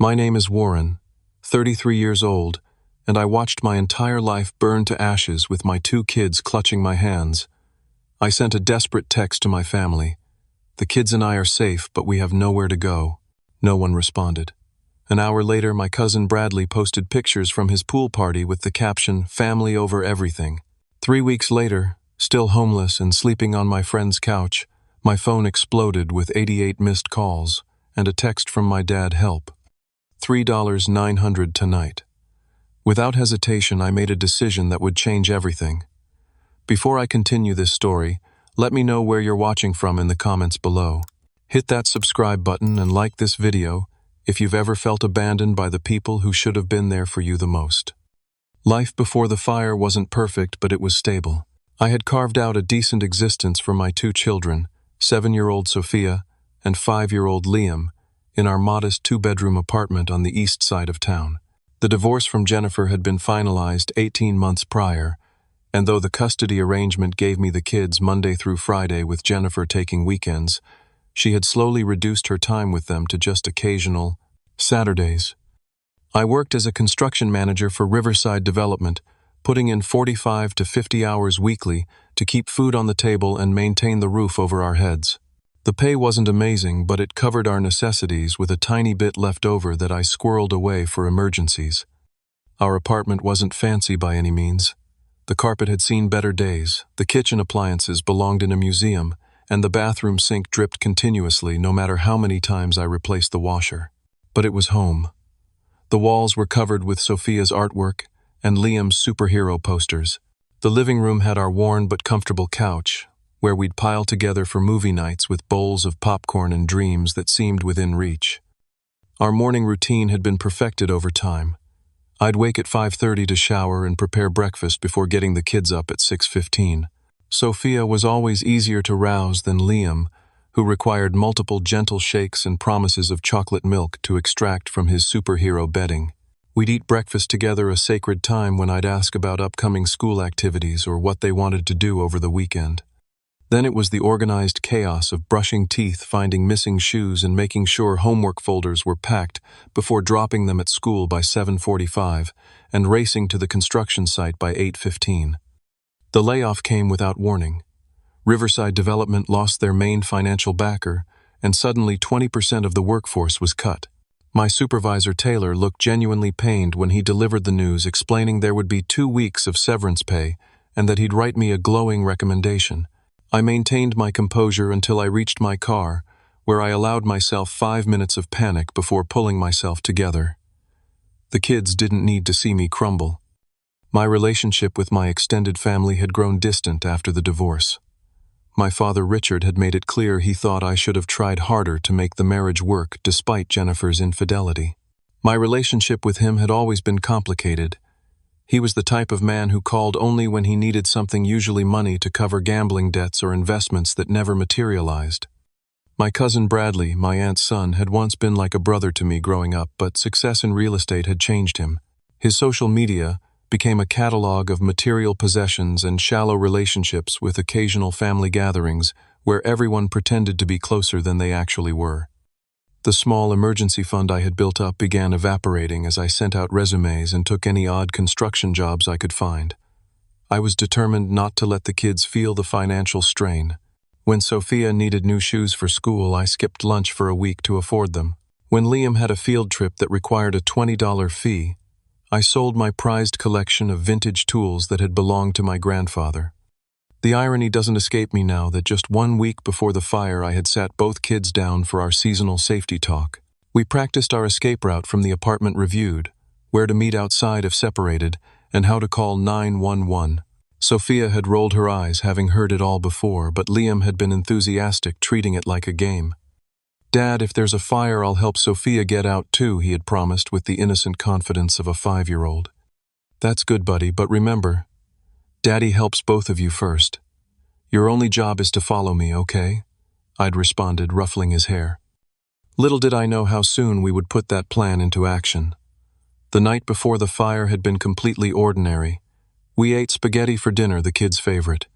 My name is Warren, 33 years old, and I watched my entire life burn to ashes with my 2 kids clutching my hands. I sent a desperate text to my family. The kids and I are safe, but we have nowhere to go. No one responded. An hour later, my cousin Bradley posted pictures from his pool party with the caption, "Family over everything." 3 weeks later, still homeless and sleeping on my friend's couch, my phone exploded with 88 missed calls and a text from my dad, "Help. $3,900 tonight." Without hesitation, I made a decision that would change everything. Before I continue this story, let me know where you're watching from in the comments below. Hit that subscribe button and like this video if you've ever felt abandoned by the people who should have been there for you the most. Life before the fire wasn't perfect, but it was stable. I had carved out a decent existence for my 2 children, 7-year-old Sophia and 5-year-old Liam, in our modest 2-bedroom apartment on the east side of town. The divorce from Jennifer had been finalized 18 months prior, and though the custody arrangement gave me the kids Monday through Friday with Jennifer taking weekends, she had slowly reduced her time with them to just occasional Saturdays. I worked as a construction manager for Riverside Development, putting in 45 to 50 hours weekly to keep food on the table and maintain the roof over our heads. The pay wasn't amazing, but it covered our necessities with a tiny bit left over that I squirreled away for emergencies. Our apartment wasn't fancy by any means. The carpet had seen better days, the kitchen appliances belonged in a museum, and the bathroom sink dripped continuously no matter how many times I replaced the washer. But it was home. The walls were covered with Sophia's artwork and Liam's superhero posters. The living room had our worn but comfortable couch, where we'd pile together for movie nights with bowls of popcorn and dreams that seemed within reach. Our morning routine had been perfected over time. I'd wake at 5:30 to shower and prepare breakfast before getting the kids up at 6:15. Sophia was always easier to rouse than Liam, who required multiple gentle shakes and promises of chocolate milk to extract from his superhero bedding. We'd eat breakfast together, a sacred time when I'd ask about upcoming school activities or what they wanted to do over the weekend. Then it was the organized chaos of brushing teeth, finding missing shoes, and making sure homework folders were packed before dropping them at school by 7:45 and racing to the construction site by 8:15. The layoff came without warning. Riverside Development lost their main financial backer, and suddenly 20% of the workforce was cut. My supervisor, Taylor, looked genuinely pained when he delivered the news, explaining there would be 2 weeks of severance pay and that he'd write me a glowing recommendation. I maintained my composure until I reached my car, where I allowed myself 5 minutes of panic before pulling myself together. The kids didn't need to see me crumble. My relationship with my extended family had grown distant after the divorce. My father, Richard, had made it clear he thought I should have tried harder to make the marriage work despite Jennifer's infidelity. My relationship with him had always been complicated. He was the type of man who called only when he needed something, usually money, to cover gambling debts or investments that never materialized. My cousin Bradley, my aunt's son, had once been like a brother to me growing up, but success in real estate had changed him. His social media became a catalog of material possessions and shallow relationships with occasional family gatherings where everyone pretended to be closer than they actually were. The small emergency fund I had built up began evaporating as I sent out resumes and took any odd construction jobs I could find. I was determined not to let the kids feel the financial strain. When Sophia needed new shoes for school, I skipped lunch for a week to afford them. When Liam had a field trip that required a $20 fee, I sold my prized collection of vintage tools that had belonged to my grandfather. The irony doesn't escape me now that just 1 week before the fire I had sat both kids down for our seasonal safety talk. We practiced our escape route from the apartment, reviewed where to meet outside if separated, and how to call 911. Sophia had rolled her eyes, having heard it all before, but Liam had been enthusiastic, treating it like a game. "Dad, if there's a fire, I'll help Sophia get out too," he had promised with the innocent confidence of a 5-year-old. "That's good, buddy, but remember, Daddy helps both of you first. Your only job is to follow me, okay?" I'd responded, ruffling his hair. Little did I know how soon we would put that plan into action. The night before the fire had been completely ordinary. We ate spaghetti for dinner, the kids' favorite.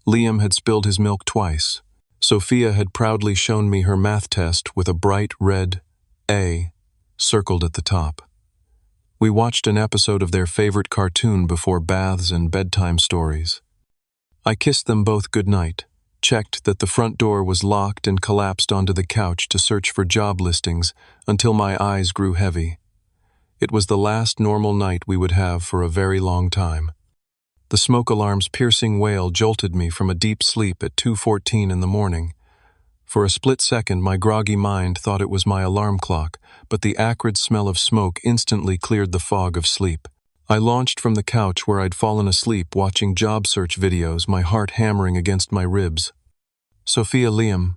Liam had spilled his milk twice. Sophia had proudly shown me her math test with a bright red A. circled at the top. We watched an episode of their favorite cartoon before baths and bedtime stories. I kissed them both goodnight, checked that the front door was locked and collapsed onto the couch to search for job listings until my eyes grew heavy. It was the last normal night we would have for a very long time. The smoke alarm's piercing wail jolted me from a deep sleep at 2:14 in the morning. For a split second, my groggy mind thought it was my alarm clock, but the acrid smell of smoke instantly cleared the fog of sleep. I launched from the couch where I'd fallen asleep watching job search videos, my heart hammering against my ribs. "Sophia, Liam,"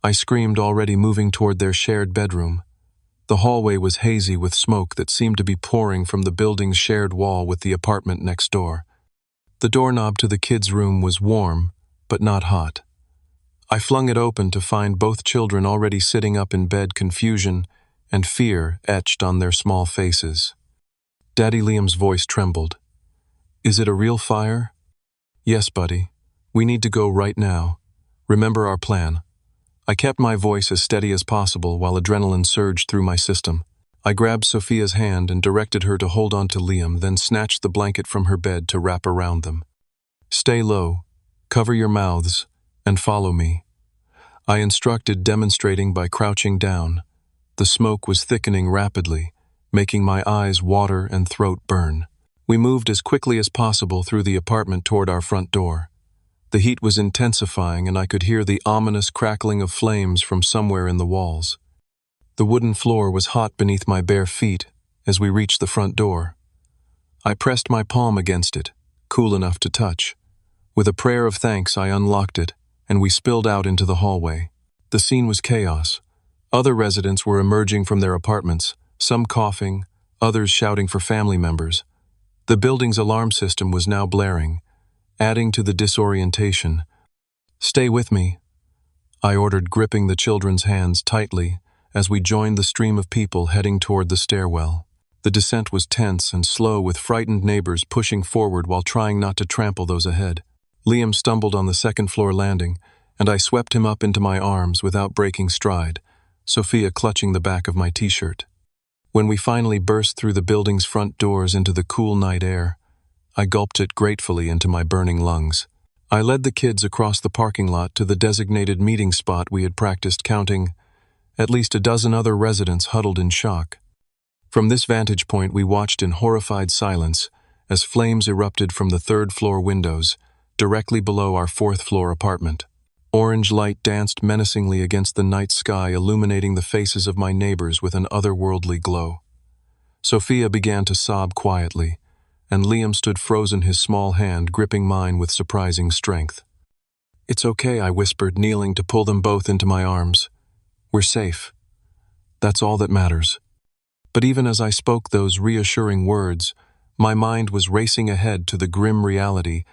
I screamed, already moving toward their shared bedroom. The hallway was hazy with smoke that seemed to be pouring from the building's shared wall with the apartment next door. The doorknob to the kids' room was warm, but not hot. I flung it open to find both children already sitting up in bed, confusion and fear etched on their small faces. Daddy Liam's voice trembled. "Is it a real fire?" "Yes, buddy. We need to go right now. Remember our plan." I kept my voice as steady as possible while adrenaline surged through my system. I grabbed Sophia's hand and directed her to hold on to Liam, then snatched the blanket from her bed to wrap around them. "Stay low, cover your mouths, and follow me," I instructed, demonstrating by crouching down. The smoke was thickening rapidly, making my eyes water and throat burn. We moved as quickly as possible through the apartment toward our front door. The heat was intensifying, and I could hear the ominous crackling of flames from somewhere in the walls. The wooden floor was hot beneath my bare feet as we reached the front door. I pressed my palm against it, cool enough to touch. With a prayer of thanks, I unlocked it, and we spilled out into the hallway. The scene was chaos. Other residents were emerging from their apartments, some coughing, others shouting for family members. The building's alarm system was now blaring, adding to the disorientation. "Stay with me," I ordered, gripping the children's hands tightly as we joined the stream of people heading toward the stairwell. The descent was tense and slow, with frightened neighbors pushing forward while trying not to trample those ahead. Liam stumbled on the second-floor landing, and I swept him up into my arms without breaking stride, Sophia clutching the back of my t-shirt. When we finally burst through the building's front doors into the cool night air, I gulped it gratefully into my burning lungs. I led the kids across the parking lot to the designated meeting spot we had practiced, counting at least a dozen other residents huddled in shock. From this vantage point, we watched in horrified silence as flames erupted from the third-floor windows, directly below our fourth-floor apartment. Orange light danced menacingly against the night sky, illuminating the faces of my neighbors with an otherworldly glow. Sophia began to sob quietly, and Liam stood frozen, his small hand gripping mine with surprising strength. "It's okay," I whispered, kneeling to pull them both into my arms. "We're safe. That's all that matters." But even as I spoke those reassuring words, my mind was racing ahead to the grim reality.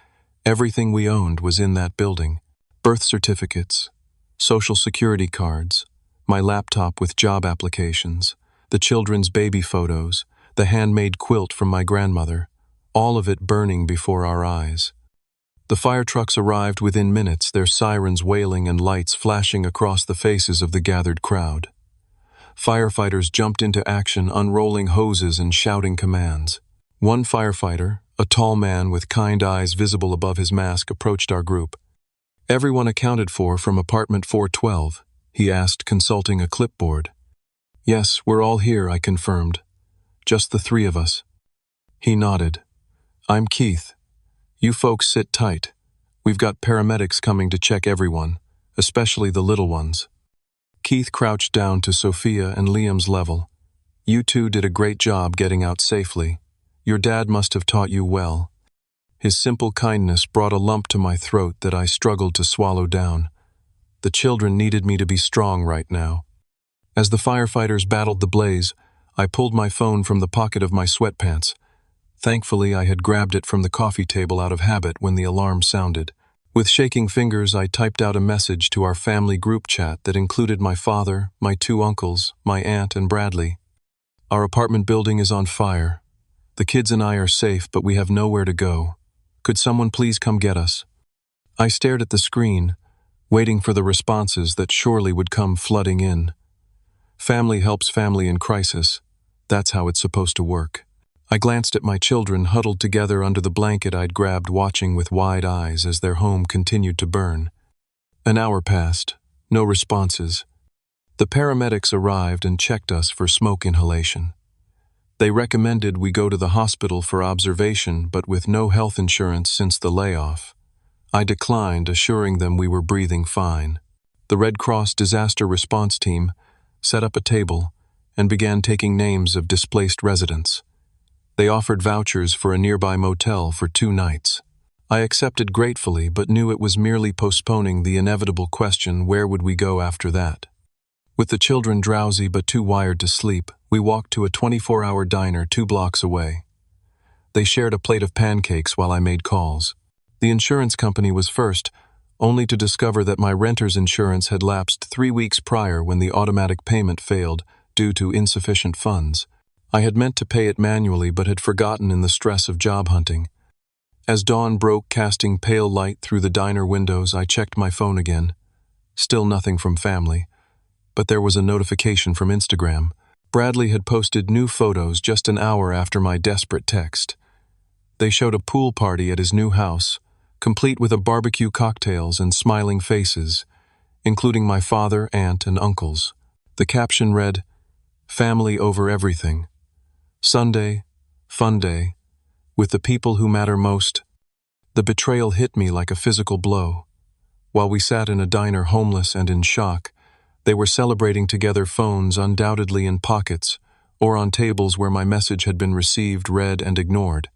Everything we owned was in that building. Birth certificates, social security cards, my laptop with job applications, the children's baby photos, the handmade quilt from my grandmother, all of it burning before our eyes. The fire trucks arrived within minutes, their sirens wailing and lights flashing across the faces of the gathered crowd. Firefighters jumped into action, unrolling hoses and shouting commands. One firefighter, a tall man with kind eyes visible above his mask, approached our group. "Everyone accounted for from apartment 412, he asked, consulting a clipboard. "Yes, we're all here," I confirmed. "Just the three of us." He nodded. "I'm Keith. You folks sit tight. We've got paramedics coming to check everyone, especially the little ones." Keith crouched down to Sophia and Liam's level. "You two did a great job getting out safely. Your dad must have taught you well." His simple kindness brought a lump to my throat that I struggled to swallow down. The children needed me to be strong right now. As the firefighters battled the blaze, I pulled my phone from the pocket of my sweatpants. Thankfully, I had grabbed it from the coffee table out of habit when the alarm sounded. With shaking fingers, I typed out a message to our family group chat that included my father, my two uncles, my aunt, and Bradley. "Our apartment building is on fire. The kids and I are safe, but we have nowhere to go. Could someone please come get us?" I stared at the screen, waiting for the responses that surely would come flooding in. Family helps family in crisis. That's how it's supposed to work. I glanced at my children huddled together under the blanket I'd grabbed, watching with wide eyes as their home continued to burn. An hour passed. No responses. The paramedics arrived and checked us for smoke inhalation. They recommended we go to the hospital for observation, but with no health insurance since the layoff. I declined, assuring them we were breathing fine. The Red Cross disaster response team set up a table and began taking names of displaced residents. They offered vouchers for a nearby motel for 2 nights. I accepted gratefully, but knew it was merely postponing the inevitable question, where would we go after that? With the children drowsy but too wired to sleep, we walked to a 24-hour diner 2 blocks away. They shared a plate of pancakes while I made calls. The insurance company was first, only to discover that my renter's insurance had lapsed 3 weeks prior when the automatic payment failed due to insufficient funds. I had meant to pay it manually but had forgotten in the stress of job hunting. As dawn broke, casting pale light through the diner windows, I checked my phone again. Still nothing from family. But there was a notification from Instagram. Bradley had posted new photos just an hour after my desperate text. They showed a pool party at his new house, complete with a barbecue, cocktails, and smiling faces, including my father, aunt, and uncles. The caption read, "Family over everything. Sunday, fun day, with the people who matter most." The betrayal hit me like a physical blow. While we sat in a diner homeless and in shock, they were celebrating together, phones undoubtedly in pockets, or on tables where my message had been received, read, and ignored.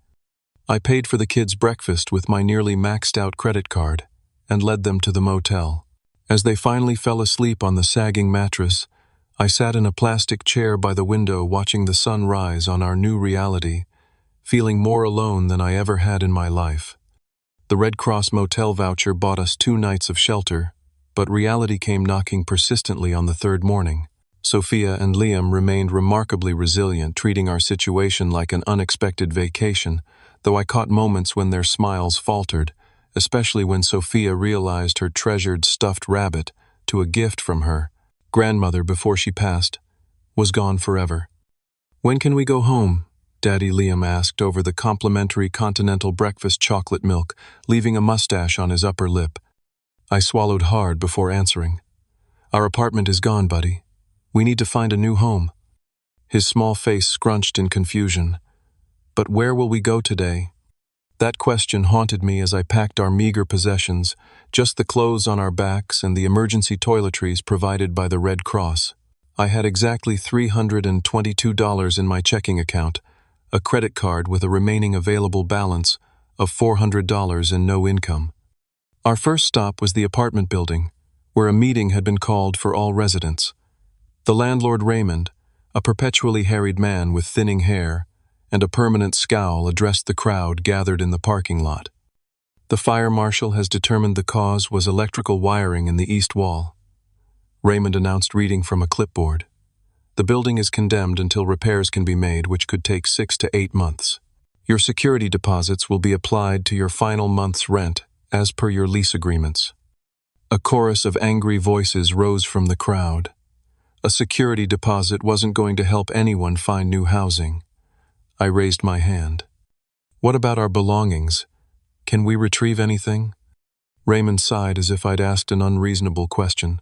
I paid for the kids' breakfast with my nearly maxed-out credit card and led them to the motel. As they finally fell asleep on the sagging mattress, I sat in a plastic chair by the window watching the sun rise on our new reality, feeling more alone than I ever had in my life. The Red Cross motel voucher bought us 2 nights of shelter, but reality came knocking persistently on the 3rd morning. Sophia and Liam remained remarkably resilient, treating our situation like an unexpected vacation, though I caught moments when their smiles faltered, especially when Sophia realized her treasured stuffed rabbit, to a gift from her grandmother before she passed, was gone forever. "When can we go home?" Daddy Liam asked over the complimentary continental breakfast chocolate milk, leaving a mustache on his upper lip. I swallowed hard before answering. "Our apartment is gone, buddy. We need to find a new home." His small face scrunched in confusion. "But where will we go today?" That question haunted me as I packed our meager possessions, just the clothes on our backs and the emergency toiletries provided by the Red Cross. I had exactly $322 in my checking account, a credit card with a remaining available balance of $400 and no income. Our first stop was the apartment building, where a meeting had been called for all residents. The landlord, Raymond, a perpetually harried man with thinning hair and a permanent scowl, addressed the crowd gathered in the parking lot. "The fire marshal has determined the cause was electrical wiring in the east wall," Raymond announced, reading from a clipboard. "The building is condemned until repairs can be made, which could take 6 to 8 months. Your security deposits will be applied to your final month's rent, as per your lease agreements." A chorus of angry voices rose from the crowd. A security deposit wasn't going to help anyone find new housing. I raised my hand. "What about our belongings? Can we retrieve anything?" Raymond sighed as if I'd asked an unreasonable question.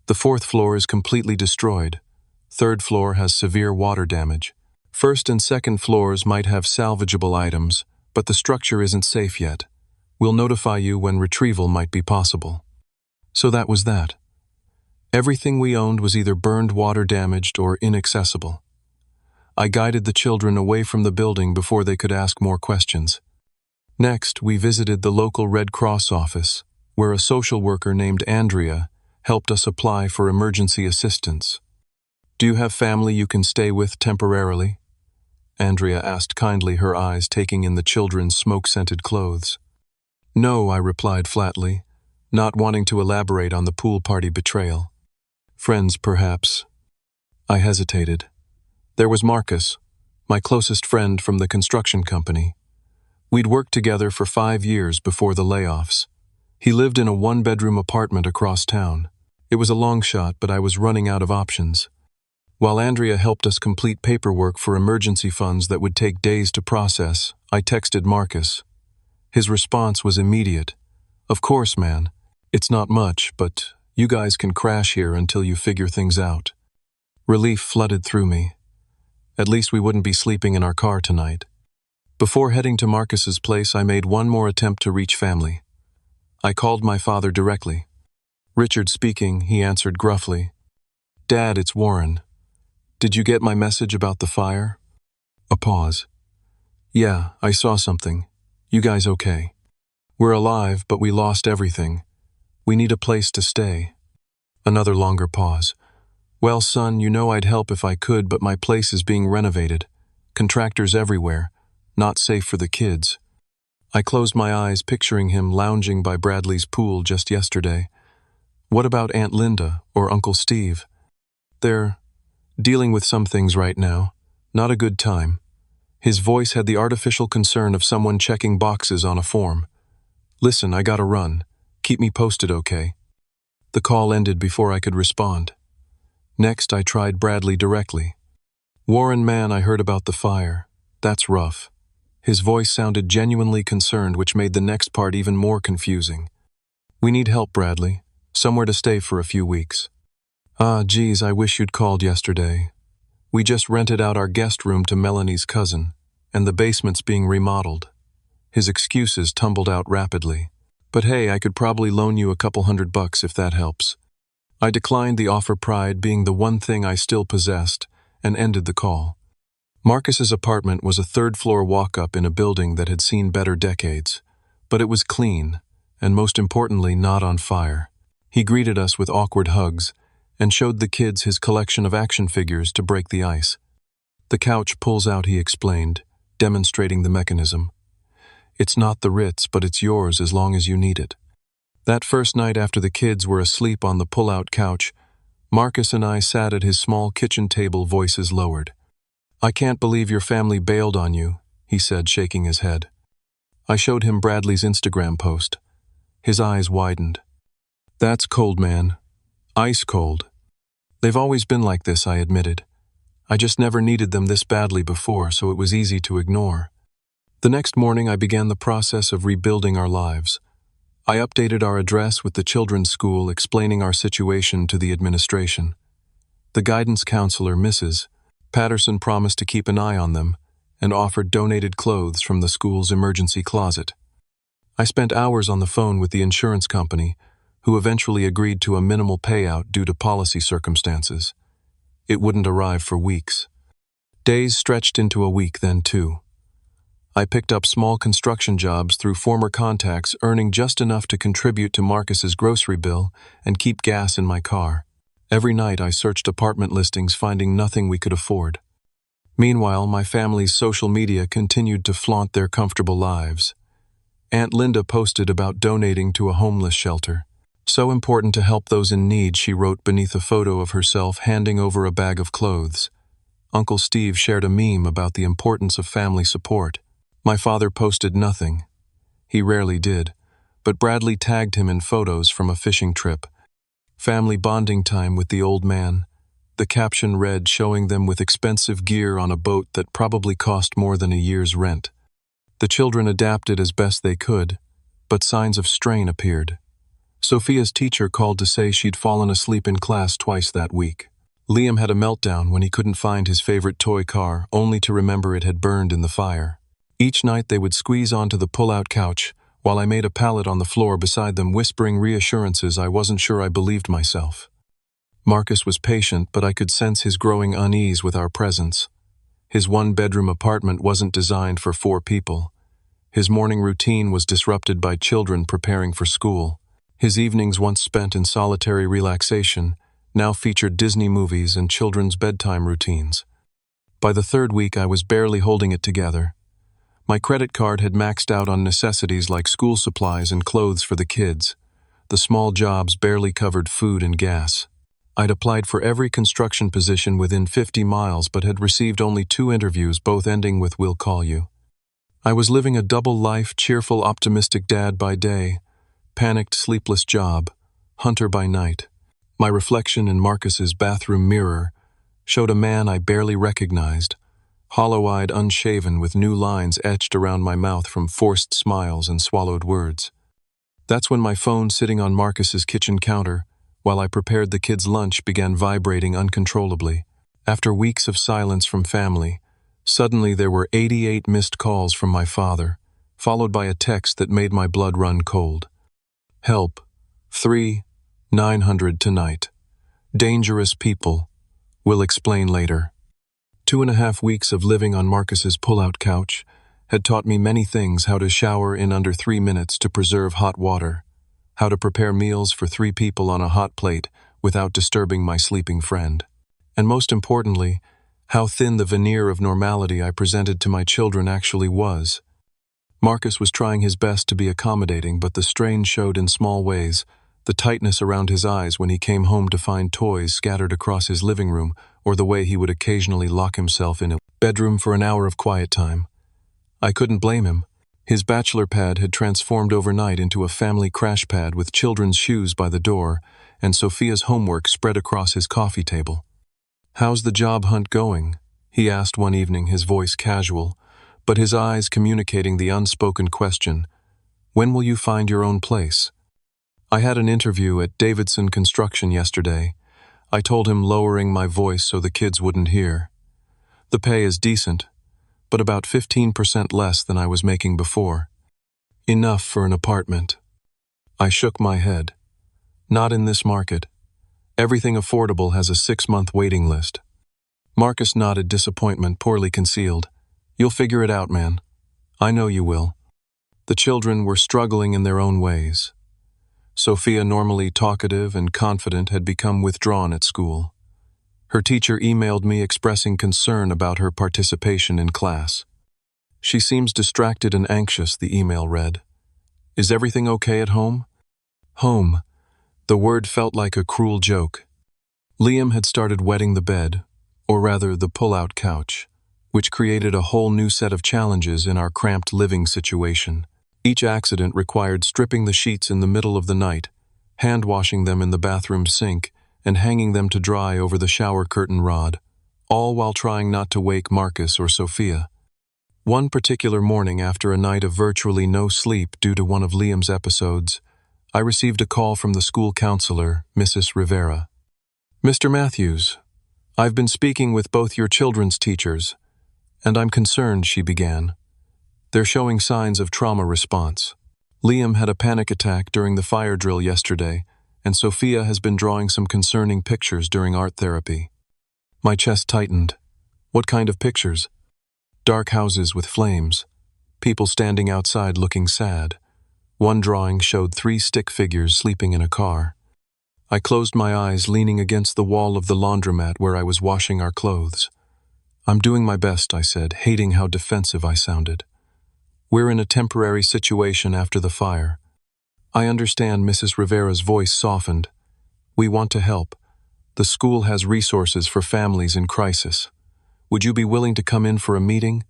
"The 4th floor is completely destroyed. 3rd floor has severe water damage. 1st and 2nd floors might have salvageable items, but the structure isn't safe yet. We'll notify you when retrieval might be possible." So that was that. Everything we owned was either burned, water damaged, or inaccessible. I guided the children away from the building before they could ask more questions. Next, we visited the local Red Cross office, where a social worker named Andrea helped us apply for emergency assistance. "Do you have family you can stay with temporarily?" Andrea asked kindly, her eyes taking in the children's smoke-scented clothes. "No," I replied flatly, not wanting to elaborate on the pool party betrayal. "Friends, perhaps." I hesitated. There was Marcus, my closest friend from the construction company. We'd worked together for 5 years before the layoffs. He lived in a 1-bedroom apartment across town. It was a long shot, but I was running out of options. While Andrea helped us complete paperwork for emergency funds that would take days to process, I texted Marcus. His response was immediate. "Of course, man. It's not much, but you guys can crash here until you figure things out." Relief flooded through me. At least we wouldn't be sleeping in our car tonight. Before heading to Marcus's place, I made one more attempt to reach family. I called my father directly. "Richard speaking," he answered gruffly. "Dad, it's Warren. Did you get my message about the fire?" A pause. "Yeah, I saw something. You guys okay?" "We're alive, but we lost everything. We need a place to stay." Another longer pause. "Well, son, you know I'd help if I could, but my place is being renovated. Contractors everywhere. Not safe for the kids." I closed my eyes, picturing him lounging by Bradley's pool just yesterday. What about Aunt Linda or Uncle Steve? They're dealing with some things right now. Not a good time. His voice had the artificial concern of someone checking boxes on a form. "Listen, I gotta run. Keep me posted, okay?" The call ended before I could respond. Next, I tried Bradley directly. "Warren, man, I heard about the fire. That's rough." His voice sounded genuinely concerned, which made the next part even more confusing. "We need help, Bradley. Somewhere to stay for a few weeks." "Ah, geez, I wish you'd called yesterday. We just rented out our guest room to Melanie's cousin, and the basement's being remodeled." His excuses tumbled out rapidly. "But hey, I could probably loan you a couple $100 if that helps." I declined the offer, pride being the one thing I still possessed, and ended the call. Marcus's apartment was a third-floor walk-up in a building that had seen better decades, but it was clean, and most importantly, not on fire. He greeted us with awkward hugs, and showed the kids his collection of action figures to break the ice. "The couch pulls out," he explained, demonstrating the mechanism. "It's not the Ritz, but it's yours as long as you need it." That first night after the kids were asleep on the pull-out couch, Marcus and I sat at his small kitchen table, voices lowered. "I can't believe your family bailed on you," he said, shaking his head. I showed him Bradley's Instagram post. His eyes widened. "That's cold, man. Ice cold." "They've always been like this," I admitted. "I just never needed them this badly before, so it was easy to ignore." The next morning, I began the process of rebuilding our lives. I updated our address with the children's school, explaining our situation to the administration. The guidance counselor, Mrs. Patterson, promised to keep an eye on them and offered donated clothes from the school's emergency closet. I spent hours on the phone with the insurance company, who eventually agreed to a minimal payout due to policy circumstances. It wouldn't arrive for weeks. Days stretched into a week, then two. I picked up small construction jobs through former contacts, earning just enough to contribute to Marcus's grocery bill and keep gas in my car. Every night I searched apartment listings, finding nothing we could afford. Meanwhile, my family's social media continued to flaunt their comfortable lives. Aunt Linda posted about donating to a homeless shelter. "So important to help those in need," she wrote beneath a photo of herself handing over a bag of clothes. Uncle Steve shared a meme about the importance of family support. My father posted nothing. He rarely did, but Bradley tagged him in photos from a fishing trip. "Family bonding time with the old man." The caption read, showing them with expensive gear on a boat that probably cost more than a year's rent. The children adapted as best they could, but signs of strain appeared. Sophia's teacher called to say she'd fallen asleep in class twice that week. Liam had a meltdown when he couldn't find his favorite toy car, only to remember it had burned in the fire. Each night they would squeeze onto the pull-out couch, while I made a pallet on the floor beside them, whispering reassurances. I wasn't sure I believed myself. Marcus was patient, but I could sense his growing unease with our presence. His one-bedroom apartment wasn't designed for 4 people. His morning routine was disrupted by children preparing for school. His evenings, once spent in solitary relaxation, now featured Disney movies and children's bedtime routines. By the 3rd week, I was barely holding it together. My credit card had maxed out on necessities like school supplies and clothes for the kids. The small jobs barely covered food and gas. I'd applied for every construction position within 50 miles but had received only 2 interviews, both ending with "we'll call you." I was living a double life, cheerful, optimistic dad by day, panicked, sleepless job, hunter by night. My reflection in Marcus's bathroom mirror showed a man I barely recognized, hollow-eyed, unshaven, with new lines etched around my mouth from forced smiles and swallowed words. That's when my phone sitting on Marcus's kitchen counter, while I prepared the kids' lunch, began vibrating uncontrollably. After weeks of silence from family, suddenly there were 88 missed calls from my father, followed by a text that made my blood run cold. Help. 3-900 tonight. Dangerous people. Will explain later. 2.5 weeks of living on Marcus's pull-out couch had taught me many things: how to shower in under 3 minutes to preserve hot water, how to prepare meals for 3 people on a hot plate without disturbing my sleeping friend, and most importantly, how thin the veneer of normality I presented to my children actually was. Marcus was trying his best to be accommodating, but the strain showed in small ways: the tightness around his eyes when he came home to find toys scattered across his living room, or the way he would occasionally lock himself in a bedroom for an hour of quiet time. I couldn't blame him. His bachelor pad had transformed overnight into a family crash pad with children's shoes by the door and Sophia's homework spread across his coffee table. "How's the job hunt going?" he asked one evening, his voice casual, but his eyes communicating the unspoken question: "When will you find your own place?" "I had an interview at Davidson Construction yesterday," I told him, lowering my voice so the kids wouldn't hear. "The pay is decent, but about 15% less than I was making before. Enough for an apartment." I shook my head. "Not in this market. Everything affordable has a 6-month waiting list." Marcus nodded, disappointment poorly concealed. "You'll figure it out, man. I know you will." The children were struggling in their own ways. Sophia, normally talkative and confident, had become withdrawn at school. Her teacher emailed me expressing concern about her participation in class. "She seems distracted and anxious," the email read. "Is everything okay at home?" Home. The word felt like a cruel joke. Liam had started wetting the bed, or rather the pull-out couch, which created a whole new set of challenges in our cramped living situation. Each accident required stripping the sheets in the middle of the night, hand-washing them in the bathroom sink, and hanging them to dry over the shower curtain rod, all while trying not to wake Marcus or Sophia. One particular morning, after a night of virtually no sleep due to one of Liam's episodes, I received a call from the school counselor, Mrs. Rivera. "Mr. Matthews, I've been speaking with both your children's teachers, and I'm concerned," she began. "They're showing signs of trauma response. Liam had a panic attack during the fire drill yesterday, and Sophia has been drawing some concerning pictures during art therapy." My chest tightened. "What kind of pictures?" "Dark houses with flames. People standing outside looking sad. One drawing showed 3 stick figures sleeping in a car." I closed my eyes, leaning against the wall of the laundromat where I was washing our clothes. "I'm doing my best," I said, hating how defensive I sounded. "We're in a temporary situation after the fire." "I understand," Mrs. Rivera's voice softened. "We want to help. The school has resources for families in crisis. Would you be willing to come in for a meeting?"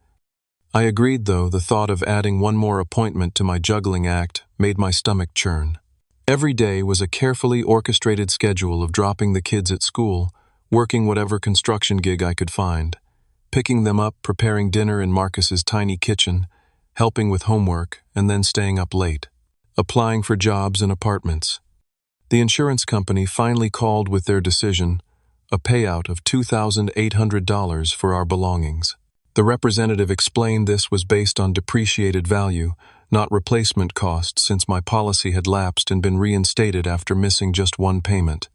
I agreed, though the thought of adding one more appointment to my juggling act made my stomach churn. Every day was a carefully orchestrated schedule of dropping the kids at school, working whatever construction gig I could find, picking them up, preparing dinner in Marcus's tiny kitchen, helping with homework, and then staying up late, applying for jobs and apartments. The insurance company finally called with their decision, a payout of $2,800 for our belongings. The representative explained this was based on depreciated value, not replacement costs, since my policy had lapsed and been reinstated after missing just one payment.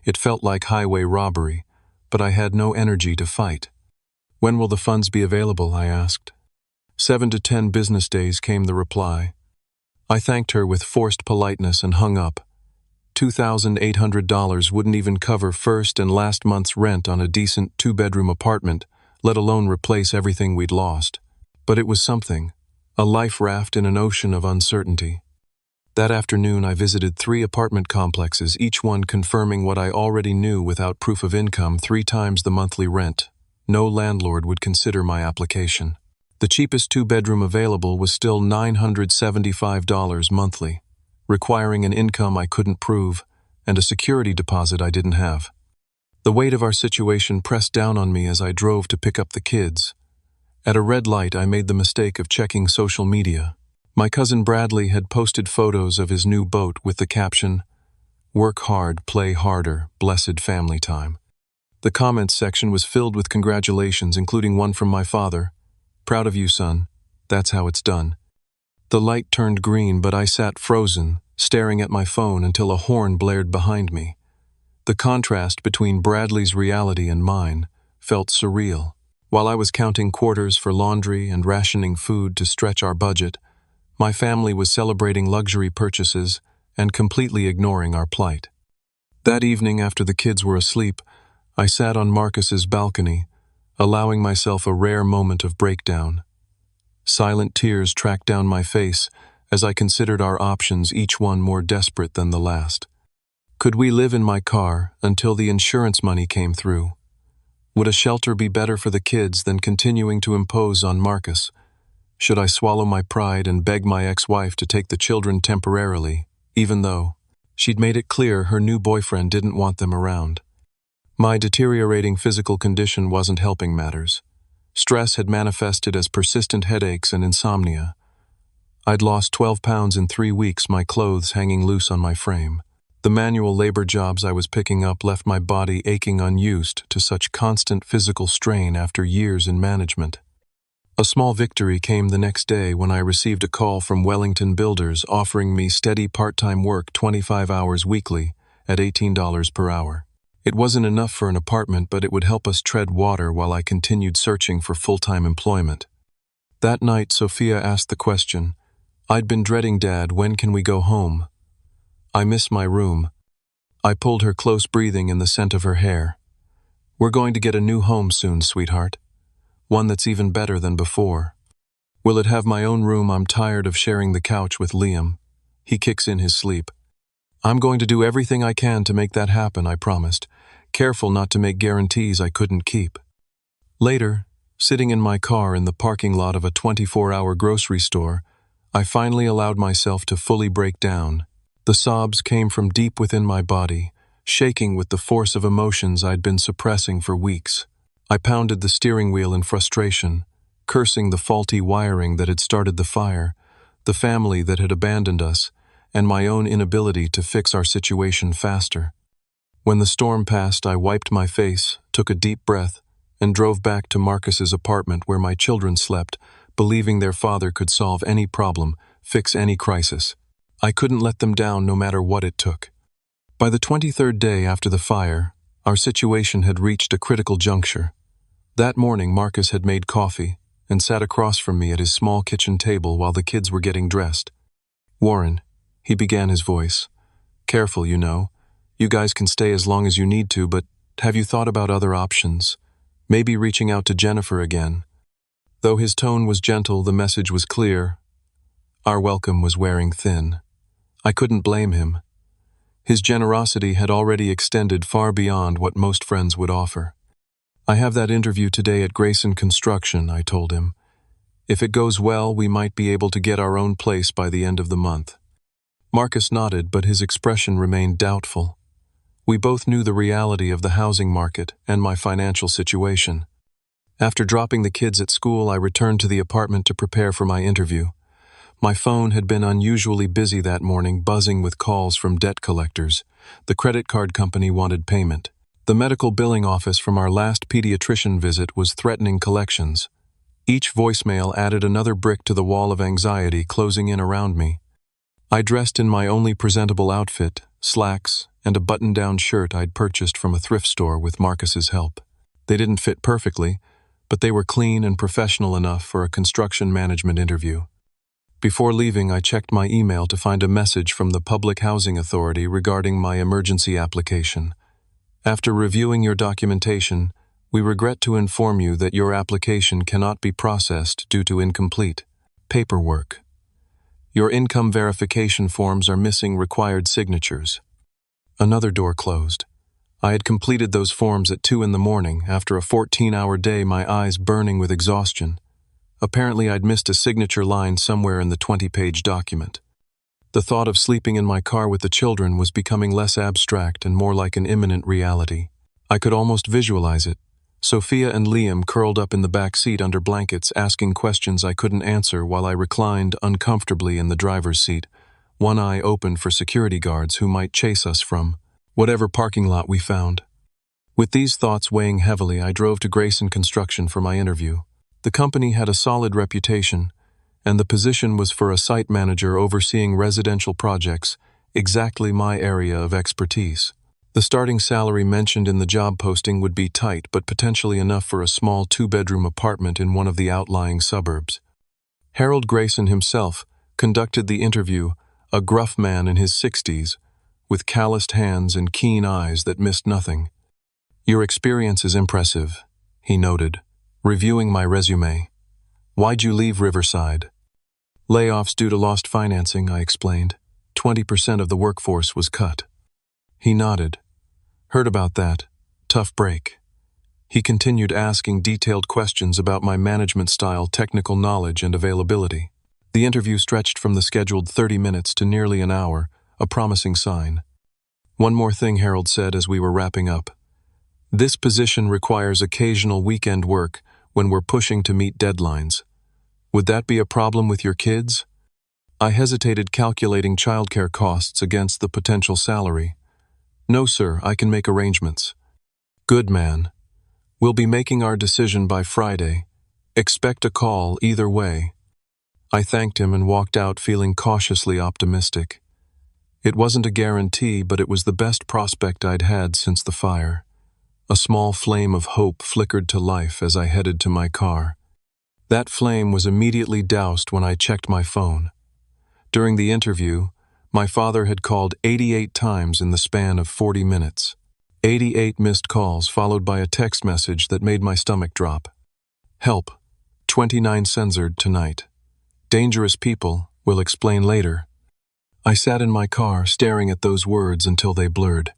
It felt like highway robbery, but I had no energy to fight. "When will the funds be available?" I asked. 7 to 10 business days, came the reply. I thanked her with forced politeness and hung up. $2,800 wouldn't even cover first and last month's rent on a decent 2-bedroom apartment, let alone replace everything we'd lost. But it was something, a life raft in an ocean of uncertainty. That afternoon I visited 3 apartment complexes, each one confirming what I already knew without proof of income: 3 times the monthly rent. No landlord would consider my application. The cheapest 2-bedroom available was still $975 monthly, requiring an income I couldn't prove and a security deposit I didn't have. The weight of our situation pressed down on me as I drove to pick up the kids. At a red light, I made the mistake of checking social media. My cousin Bradley had posted photos of his new boat with the caption, "Work hard, play harder, blessed family time." The comments section was filled with congratulations, including one from my father. "Proud of you, son. That's how it's done." The light turned green, but I sat frozen, staring at my phone until a horn blared behind me. The contrast between Bradley's reality and mine felt surreal. While I was counting quarters for laundry and rationing food to stretch our budget, my family was celebrating luxury purchases and completely ignoring our plight. That evening, after the kids were asleep, I sat on Marcus's balcony, allowing myself a rare moment of breakdown. Silent tears tracked down my face as I considered our options, each one more desperate than the last. Could we live in my car until the insurance money came through? Would a shelter be better for the kids than continuing to impose on Marcus? Should I swallow my pride and beg my ex-wife to take the children temporarily, even though she'd made it clear her new boyfriend didn't want them around? My deteriorating physical condition wasn't helping matters. Stress had manifested as persistent headaches and insomnia. I'd lost 12 pounds in 3 weeks, my clothes hanging loose on my frame. The manual labor jobs I was picking up left my body aching, unused to such constant physical strain after years in management. A small victory came the next day when I received a call from Wellington Builders offering me steady part-time work, 25 hours weekly, at $18 per hour. It wasn't enough for an apartment, but it would help us tread water while I continued searching for full-time employment. That night, Sophia asked the question, "I'd been dreading, Dad, when can we go home?" "I miss my room." I pulled her close, breathing in the scent of her hair. "We're going to get a new home soon, sweetheart. One that's even better than before. Will it have my own room? I'm tired of sharing the couch with Liam. He kicks in his sleep." "I'm going to do everything I can to make that happen," I promised, careful not to make guarantees I couldn't keep. Later, sitting in my car in the parking lot of a 24-hour grocery store, I finally allowed myself to fully break down. The sobs came from deep within my body, shaking with the force of emotions I'd been suppressing for weeks. I pounded the steering wheel in frustration, cursing the faulty wiring that had started the fire, the family that had abandoned us, and my own inability to fix our situation faster. When the storm passed, I wiped my face, took a deep breath, and drove back to Marcus's apartment where my children slept, believing their father could solve any problem, fix any crisis. I couldn't let them down no matter what it took. By the 23rd day after the fire, our situation had reached a critical juncture. That morning, Marcus had made coffee and sat across from me at his small kitchen table while the kids were getting dressed. "Warren," he began, his voice. "Careful, you know. You guys can stay as long as you need to, but have you thought about other options? Maybe reaching out to Jennifer again." Though his tone was gentle, the message was clear. Our welcome was wearing thin. I couldn't blame him. His generosity had already extended far beyond what most friends would offer. "I have that interview today at Grayson Construction," I told him. "If it goes well, we might be able to get our own place by the end of the month." Marcus nodded, but his expression remained doubtful. We both knew the reality of the housing market and my financial situation. After dropping the kids at school, I returned to the apartment to prepare for my interview. My phone had been unusually busy that morning, buzzing with calls from debt collectors. The credit card company wanted payment. The medical billing office from our last pediatrician visit was threatening collections. Each voicemail added another brick to the wall of anxiety closing in around me. I dressed in my only presentable outfit, slacks, and a button-down shirt I'd purchased from a thrift store with Marcus's help. They didn't fit perfectly, but they were clean and professional enough for a construction management interview. Before leaving, I checked my email to find a message from the Public Housing Authority regarding my emergency application. "After reviewing your documentation, we regret to inform you that your application cannot be processed due to incomplete paperwork. Your income verification forms are missing required signatures." Another door closed. I had completed those forms at 2 in the morning, after a 14-hour day, my eyes burning with exhaustion. Apparently, I'd missed a signature line somewhere in the 20-page document. The thought of sleeping in my car with the children was becoming less abstract and more like an imminent reality. I could almost visualize it. Sophia and Liam curled up in the back seat under blankets, asking questions I couldn't answer while I reclined uncomfortably in the driver's seat, one eye open for security guards who might chase us from whatever parking lot we found. With these thoughts weighing heavily, I drove to Grayson Construction for my interview. The company had a solid reputation, and the position was for a site manager overseeing residential projects, exactly my area of expertise. The starting salary mentioned in the job posting would be tight, but potentially enough for a small two-bedroom apartment in one of the outlying suburbs. Harold Grayson himself conducted the interview, a gruff man in his 60s, with calloused hands and keen eyes that missed nothing. "Your experience is impressive," he noted, reviewing my resume. "Why'd you leave Riverside?" "Layoffs due to lost financing," I explained. 20% of the workforce was cut. He nodded. "Heard about that. Tough break." He continued asking detailed questions about my management style, technical knowledge, and availability. The interview stretched from the scheduled 30 minutes to nearly an hour, a promising sign. "One more thing," Harold said as we were wrapping up. "This position requires occasional weekend work when we're pushing to meet deadlines. Would that be a problem with your kids?" I hesitated, calculating childcare costs against the potential salary. "No, sir, I can make arrangements." "Good man. We'll be making our decision by Friday. Expect a call either way." I thanked him and walked out feeling cautiously optimistic. It wasn't a guarantee, but it was the best prospect I'd had since the fire. A small flame of hope flickered to life as I headed to my car. That flame was immediately doused when I checked my phone. During the interview, my father had called 88 times in the span of 40 minutes. 88 missed calls followed by a text message that made my stomach drop. "Help. 29 censored tonight. Dangerous people, will explain later." I sat in my car staring at those words until they blurred.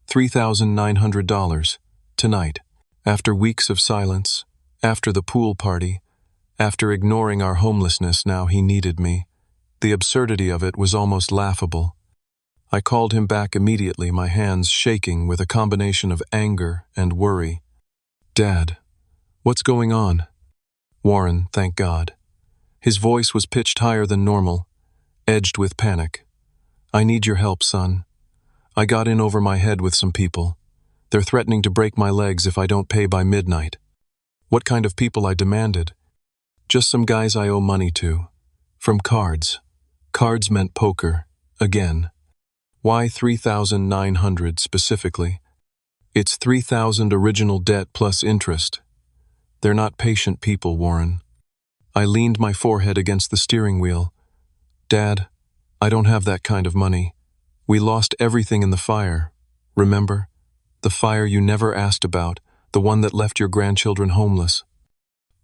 $3,900 tonight. After weeks of silence, after the pool party, after ignoring our homelessness, now he needed me. The absurdity of it was almost laughable. I called him back immediately, my hands shaking with a combination of anger and worry. "Dad, what's going on?" "Warren, thank God." His voice was pitched higher than normal, edged with panic. "I need your help, son. I got in over my head with some people. They're threatening to break my legs if I don't pay by midnight." "What kind of people?" I demanded. "Just some guys I owe money to. From cards." Cards meant poker, again. "Why 3,900 specifically?" "It's 3,000 original debt plus interest. They're not patient people, Warren." I leaned my forehead against the steering wheel. "Dad, I don't have that kind of money. We lost everything in the fire. Remember? The fire you never asked about, the one that left your grandchildren homeless."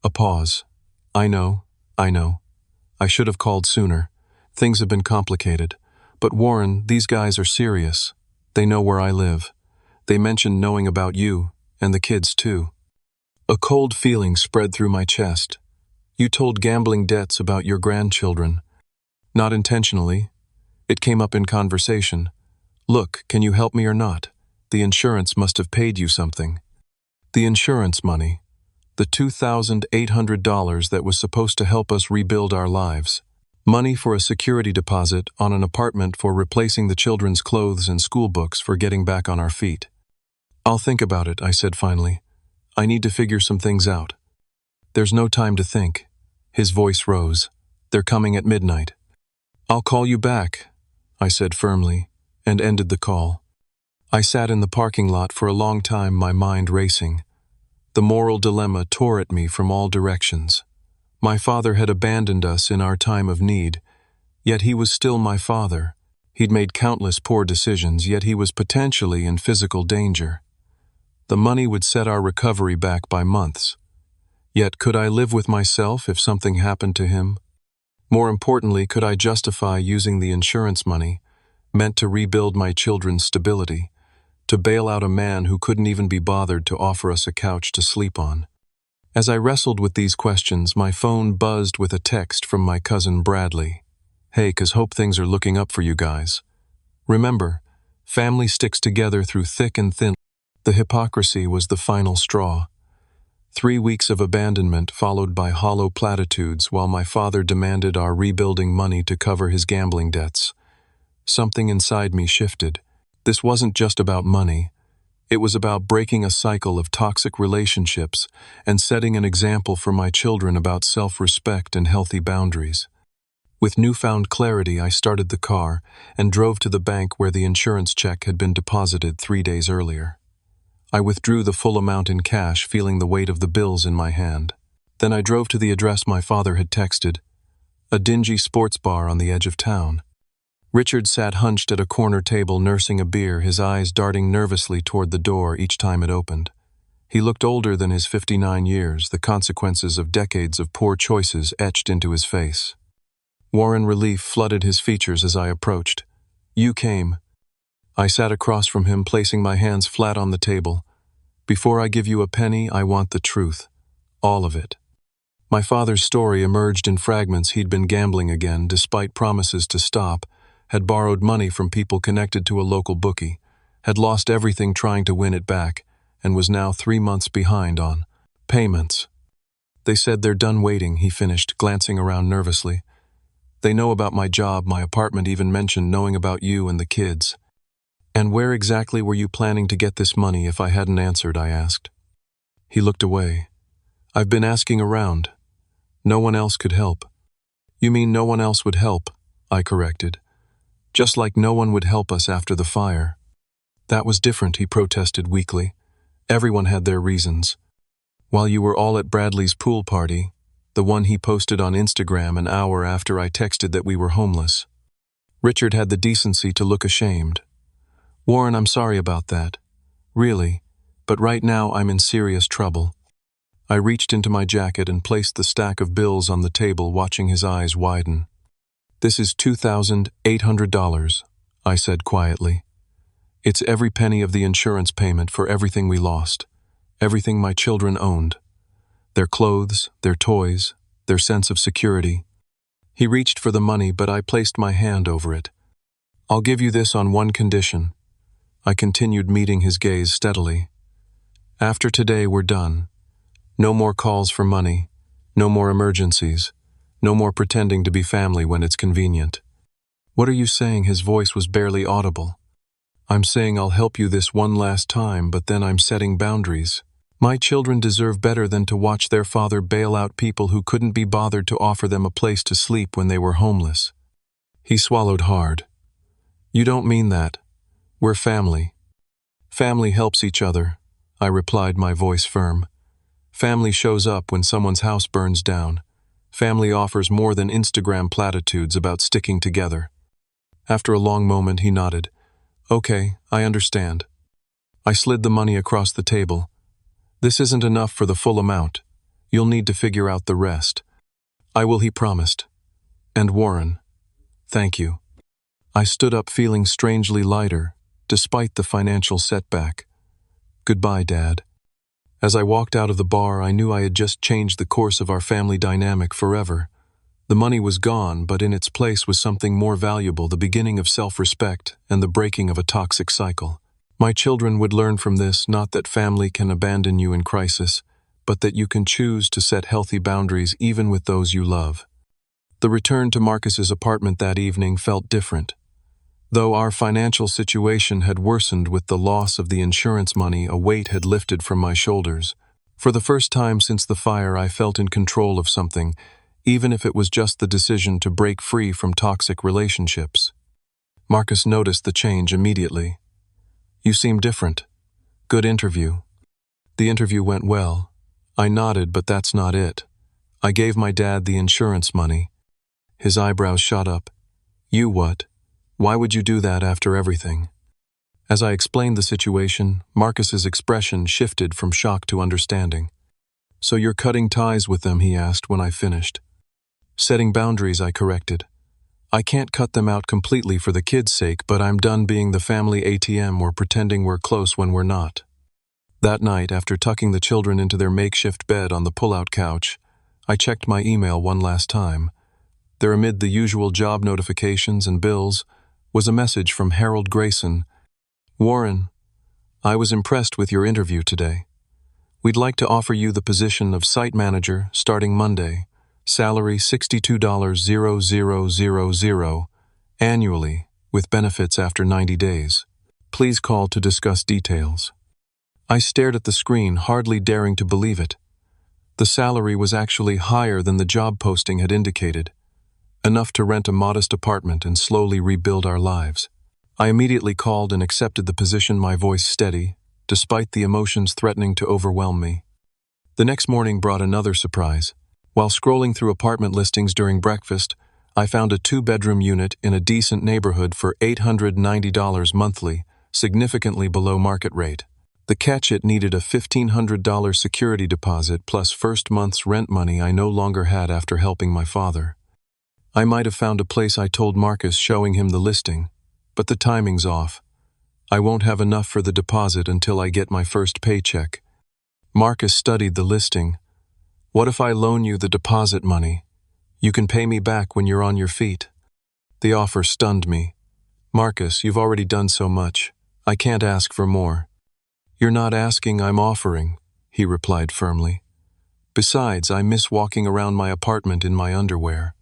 A pause. I know. I should have called sooner. Things have been complicated. But Warren, these guys are serious. They know where I live. They mentioned knowing about you, and the kids too." A cold feeling spread through my chest. "You told gambling debts about your grandchildren." "Not intentionally. It came up in conversation. Look, can you help me or not? The insurance must have paid you something." "The insurance money. The $2,800 that was supposed to help us rebuild our lives. Money for a security deposit on an apartment for replacing the children's clothes and school books for getting back on our feet." "I'll think about it," I said finally. "I need to figure some things out." "There's no time to think." His voice rose. "They're coming at midnight." "I'll call you back," I said firmly, and ended the call. I sat in the parking lot for a long time, my mind racing. The moral dilemma tore at me from all directions. My father had abandoned us in our time of need, yet he was still my father. He'd made countless poor decisions, yet he was potentially in physical danger. The money would set our recovery back by months. Yet could I live with myself if something happened to him? More importantly, could I justify using the insurance money, meant to rebuild my children's stability, to bail out a man who couldn't even be bothered to offer us a couch to sleep on? As I wrestled with these questions, my phone buzzed with a text from my cousin Bradley. "Hey, 'cause hope things are looking up for you guys. Remember, family sticks together through thick and thin." The hypocrisy was the final straw. 3 weeks of abandonment followed by hollow platitudes while my father demanded our rebuilding money to cover his gambling debts. Something inside me shifted. This wasn't just about money. It was about breaking a cycle of toxic relationships and setting an example for my children about self-respect and healthy boundaries. With newfound clarity, I started the car and drove to the bank where the insurance check had been deposited 3 days earlier. I withdrew the full amount in cash, feeling the weight of the bills in my hand. Then I drove to the address my father had texted, a dingy sports bar on the edge of town. Richard sat hunched at a corner table nursing a beer, his eyes darting nervously toward the door each time it opened. He looked older than his 59 years, the consequences of decades of poor choices etched into his face. Warren relief flooded his features as I approached. "You came." I sat across from him, placing my hands flat on the table. "Before I give you a penny, I want the truth. All of it." My father's story emerged in fragments. He'd been gambling again, despite promises to stop, had borrowed money from people connected to a local bookie, had lost everything trying to win it back, and was now 3 months behind on payments. "They said they're done waiting," he finished, glancing around nervously. "They know about my job, my apartment, even mentioned knowing about you and the kids." "And where exactly were you planning to get this money if I hadn't answered?" I asked. He looked away. "I've been asking around. No one else could help." "You mean no one else would help?" I corrected. "Just like no one would help us after the fire." "That was different," he protested weakly. "Everyone had their reasons. While you were all at Bradley's pool party, the one he posted on Instagram an hour after I texted that we were homeless, Richard had the decency to look ashamed. "Warren, I'm sorry about that. Really. But right now I'm in serious trouble." I reached into my jacket and placed the stack of bills on the table, watching his eyes widen. "This is $2,800, I said quietly. "It's every penny of the insurance payment for everything we lost, everything my children owned. Their clothes, their toys, their sense of security." He reached for the money, but I placed my hand over it. "I'll give you this on one condition." I continued, meeting his gaze steadily. "After today, we're done. No more calls for money, no more emergencies. No more pretending to be family when it's convenient." "What are you saying?" His voice was barely audible. "I'm saying I'll help you this one last time, but then I'm setting boundaries. My children deserve better than to watch their father bail out people who couldn't be bothered to offer them a place to sleep when they were homeless." He swallowed hard. "You don't mean that. We're family." "Family helps each other," I replied, my voice firm. "Family shows up when someone's house burns down. Family offers more than Instagram platitudes about sticking together." After a long moment, he nodded. "Okay, I understand." I slid the money across the table. "This isn't enough for the full amount. You'll need to figure out the rest." "I will," he promised. "And Warren, thank you." I stood up, feeling strangely lighter, despite the financial setback. "Goodbye, Dad." As I walked out of the bar, I knew I had just changed the course of our family dynamic forever. The money was gone, but in its place was something more valuable, the beginning of self-respect and the breaking of a toxic cycle. My children would learn from this, not that family can abandon you in crisis, but that you can choose to set healthy boundaries even with those you love. The return to Marcus's apartment that evening felt different. Though our financial situation had worsened with the loss of the insurance money, a weight had lifted from my shoulders. For the first time since the fire, I felt in control of something, even if it was just the decision to break free from toxic relationships. Marcus noticed the change immediately. "You seem different. Good interview." "The interview went well." I nodded, but that's not it. "I gave my dad the insurance money." His eyebrows shot up. "You what? Why would you do that after everything?" As I explained the situation, Marcus's expression shifted from shock to understanding. "So you're cutting ties with them?" he asked when I finished. "Setting boundaries," I corrected. "I can't cut them out completely for the kids' sake, but I'm done being the family ATM or pretending we're close when we're not." That night, after tucking the children into their makeshift bed on the pull-out couch, I checked my email one last time. There, amid the usual job notifications and bills, was a message from Harold Grayson. "Warren, I was impressed with your interview today. We'd like to offer you the position of site manager starting Monday. Salary $62,000 annually, with benefits after 90 days. Please call to discuss details. I stared at the screen, hardly daring to believe it. The salary was actually higher than the job posting had indicated, enough to rent a modest apartment and slowly rebuild our lives. I immediately called and accepted the position, my voice steady, despite the emotions threatening to overwhelm me. The next morning brought another surprise. While scrolling through apartment listings during breakfast, I found a 2-bedroom unit in a decent neighborhood for $890 monthly, significantly below market rate. The catch: it needed a $1,500 security deposit plus first month's rent money I no longer had after helping my father. I might have found a place, I told Marcus, showing him the listing, but the timing's off. I won't have enough for the deposit until I get my first paycheck. Marcus studied the listing. What if I loan you the deposit money? You can pay me back when you're on your feet. The offer stunned me. Marcus, you've already done so much. I can't ask for more. You're not asking, I'm offering, he replied firmly. Besides, I miss walking around my apartment in my underwear.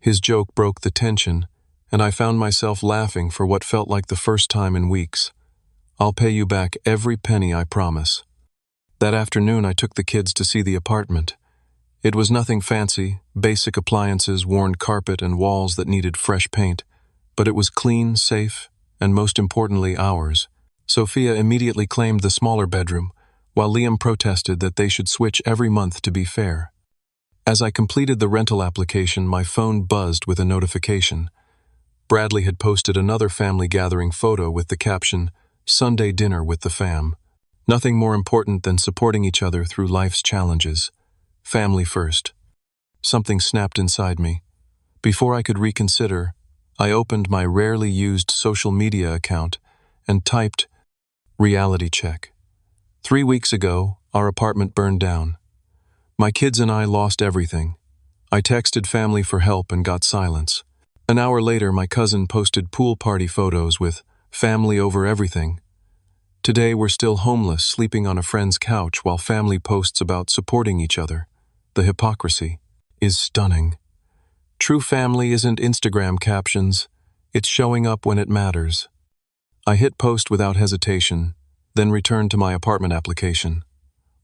His joke broke the tension, and I found myself laughing for what felt like the first time in weeks. I'll pay you back every penny, I promise. That afternoon I took the kids to see the apartment. It was nothing fancy, basic appliances, worn carpet, and walls that needed fresh paint, but it was clean, safe, and most importantly, ours. Sophia immediately claimed the smaller bedroom, while Liam protested that they should switch every month to be fair. As I completed the rental application, my phone buzzed with a notification. Bradley had posted another family gathering photo with the caption, "Sunday dinner with the fam." Nothing more important than supporting each other through life's challenges. Family first. Something snapped inside me. Before I could reconsider, I opened my rarely used social media account and typed, "Reality check." 3 weeks ago, our apartment burned down. My kids and I lost everything. I texted family for help and got silence. An hour later, my cousin posted pool party photos with "family over everything." Today, we're still homeless, sleeping on a friend's couch while family posts about supporting each other. The hypocrisy is stunning. True family isn't Instagram captions. It's showing up when it matters. I hit post without hesitation, then returned to my apartment application.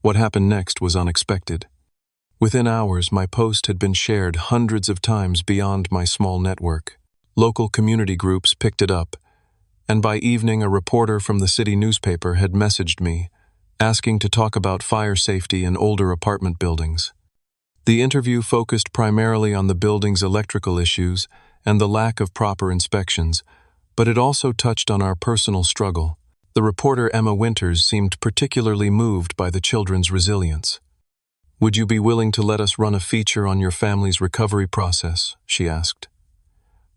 What happened next was unexpected. Within hours, my post had been shared hundreds of times beyond my small network. Local community groups picked it up, and by evening a reporter from the city newspaper had messaged me, asking to talk about fire safety in older apartment buildings. The interview focused primarily on the building's electrical issues and the lack of proper inspections, but it also touched on our personal struggle. The reporter, Emma Winters, seemed particularly moved by the children's resilience. "Would you be willing to let us run a feature on your family's recovery process?" she asked.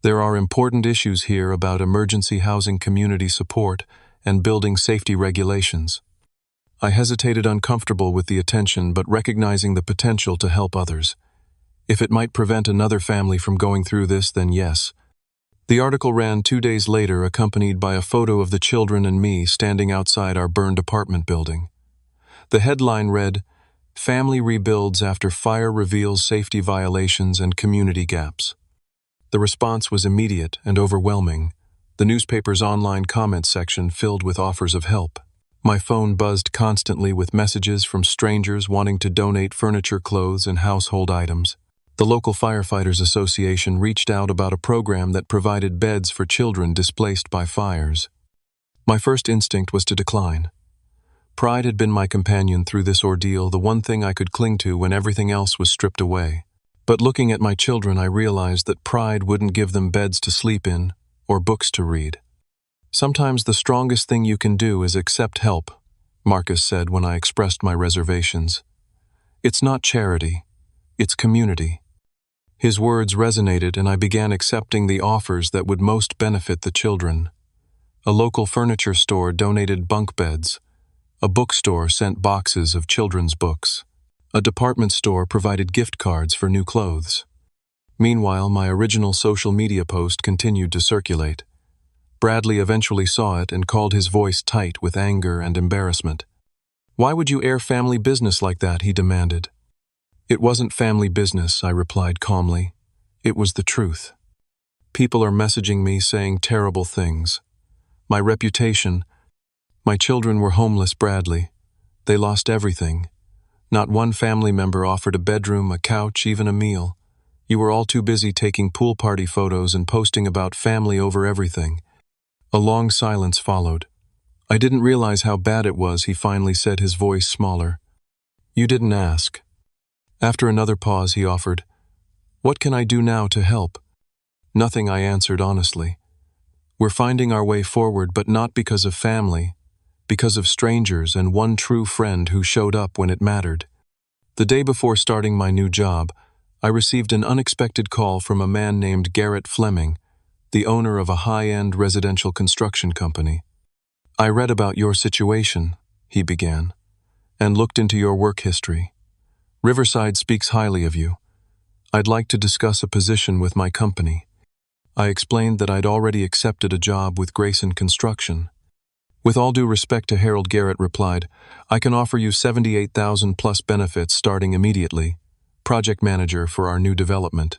"There are important issues here about emergency housing, community support, and building safety regulations." I hesitated, uncomfortable with the attention, but recognizing the potential to help others. If it might prevent another family from going through this, then yes. The article ran 2 days later, accompanied by a photo of the children and me standing outside our burned apartment building. The headline read, "Family Rebuilds After Fire Reveals Safety Violations and Community Gaps." The response was immediate and overwhelming, the newspaper's online comment section filled with offers of help. My phone buzzed constantly with messages from strangers wanting to donate furniture, clothes, and household items. The local firefighters association reached out about a program that provided beds for children displaced by fires. My first instinct was to decline. Pride had been my companion through this ordeal, the one thing I could cling to when everything else was stripped away. But looking at my children, I realized that pride wouldn't give them beds to sleep in or books to read. "Sometimes the strongest thing you can do is accept help," Marcus said when I expressed my reservations. "It's not charity, it's community." His words resonated, and I began accepting the offers that would most benefit the children. A local furniture store donated bunk beds. A bookstore sent boxes of children's books. A department store provided gift cards for new clothes. Meanwhile, my original social media post continued to circulate. Bradley eventually saw it and called his voice tight with anger and embarrassment. "Why would you air family business like that?" he demanded. "It wasn't family business," I replied calmly. "It was the truth. People are messaging me saying terrible things. My reputation. My children were homeless, Bradley. They lost everything. Not one family member offered a bedroom, a couch, even a meal. You were all too busy taking pool party photos and posting about family over everything." A long silence followed. "I didn't realize how bad it was," he finally said, his voice smaller. "You didn't ask." After another pause, he offered, "What can I do now to help?" "Nothing," I answered honestly. "We're finding our way forward, but not because of family, because of strangers and one true friend who showed up when it mattered." The day before starting my new job, I received an unexpected call from a man named Garrett Fleming, the owner of a high-end residential construction company. "I read about your situation," he began, "and looked into your work history. Riverside speaks highly of you. I'd like to discuss a position with my company." I explained that I'd already accepted a job with Grayson Construction. "With all due respect to Harold," Garrett replied, "I can offer you 78,000 plus benefits starting immediately. Project manager for our new development.